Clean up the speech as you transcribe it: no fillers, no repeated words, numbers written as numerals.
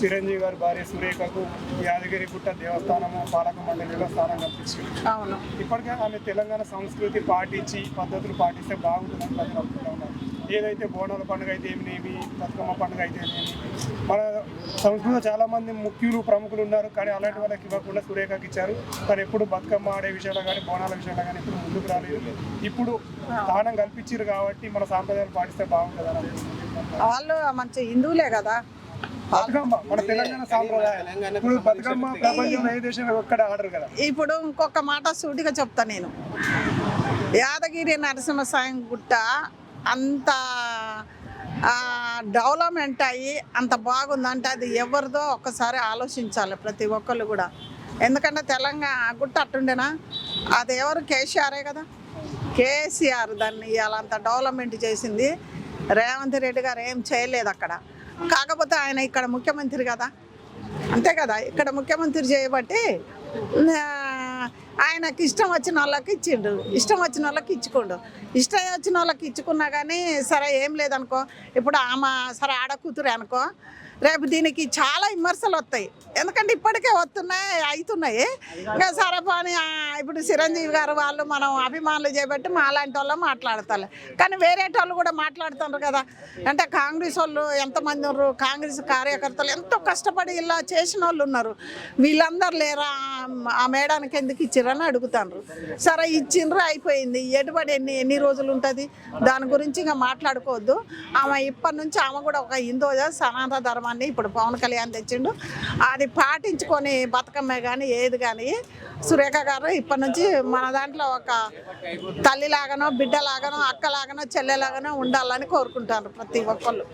చిరంజీవి గారి భార్య సురేఖకు యాదగిరిగుట్ట దేవస్థానము పాలక మండలిలో స్థానం కల్పించింది. అవును. ఇప్పటికే ఆమె తెలంగాణ సంస్కృతి పాటించి పద్ధతులు పాటిస్తే బాగుంటుందని ప్రజలు అనుకుంటా ఉన్నారు. ఏదైతే బోనాల పండుగ అయితే ఏమినేమి, బతుకమ్మ పండుగ అయితే ఏమినేమి, మన సంస్కృతిలో చాలామంది ముఖ్యులు ప్రముఖులు ఉన్నారు, కానీ అలాంటి వాళ్ళకి ఇవ్వకుండా సురేఖకి ఇచ్చారు. కానీ ఎప్పుడు బతుకమ్మ ఆడే విషయంలో కానీ బోనాల విషయంలో కానీ ఇప్పుడు ముందుకు రాలేదు. ఇప్పుడు స్థానం కల్పించారు కాబట్టి మన సాంప్రదాయాలు పాటిస్తే బాగుంటుంది. వాళ్ళు మంచి హిందువులే కదా. బతుకమ్మ మన తెలంగాణ సాంప్రదాయం. ఇప్పుడు బతుకమ్మ ప్రపంచంలో ఏ దేశంలో ఒక్కడ ఆడరు కదా. ఇప్పుడు ఇంకొక మాట సూటిగా చెప్తా నేను, యాదగిరి నరసింహస్వామి గుట్ట అంత డెవలప్మెంట్ అయ్యి అంత బాగుందంటే అది ఎవరిదో ఒక్కసారి ఆలోచించాలి ప్రతి ఒక్కళ్ళు కూడా. ఎందుకంటే తెలంగాణ గుట్ట అట్టుండేనా, అది ఎవరు కేసీఆరే కదా. కేసీఆర్ దాన్ని ఇవాళ అంత డెవలప్మెంట్ చేసింది. రేవంత్ రెడ్డి గారు ఏం చేయలేదు అక్కడ. కాకపోతే ఆయన ఇక్కడ ముఖ్యమంత్రి కదా, అంతే కదా. ఇక్కడ ముఖ్యమంత్రి చేయబట్టి ఆయనకి ఇష్టం వచ్చిన వాళ్ళకి ఇచ్చిండు, ఇష్టం వచ్చిన వాళ్ళకి ఇచ్చుకోండు. ఇష్టం వచ్చిన వాళ్ళకి ఇచ్చుకున్నా కానీ సరే ఏం లేదనుకో. ఇప్పుడు ఆమె సరే ఆడ కూతురే అనుకో, రేపు దీనికి చాలా విమర్శలు వస్తాయి. ఎందుకంటే ఇప్పటికే అవుతున్నాయి. ఇంకా సరే పోనీ ఇప్పుడు చిరంజీవి గారు వాళ్ళు మనం అభిమానులు చేయబట్టి మా అలాంటి వాళ్ళు మాట్లాడతారు. కానీ వేరే వాళ్ళు కూడా మాట్లాడుతున్నారు కదా. అంటే కాంగ్రెస్ వాళ్ళు ఎంతమంది ఉన్నారు, కాంగ్రెస్ కార్యకర్తలు ఎంతో కష్టపడి ఇలా చేసిన వాళ్ళు ఉన్నారు. వీళ్ళందరూ లేరా ఆ మేడానికి ఎందుకు ఇచ్చిరని అడుగుతారు. సరే ఇచ్చిండ్రు, అయిపోయింది. ఎటుబడి ఎన్ని రోజులు ఉంటుంది, దాని గురించి ఇంకా మాట్లాడుకోవద్దు. ఆమె ఇప్పటి నుంచి ఆమె కూడా ఒక హిందూ సనాతన ధర్మాన్ని ఇప్పుడు పవన్ కళ్యాణ్ తెచ్చిండు, అది పాటించుకొని బతుకమ్మే కానీ ఏది కానీ సురేఖ గారు ఇప్పటి నుంచి మన దాంట్లో ఒక తల్లిలాగానో బిడ్డలాగానో అక్కలాగానో చెల్లెలాగానో ఉండాలని కోరుకుంటారు ప్రతి ఒక్కళ్ళు.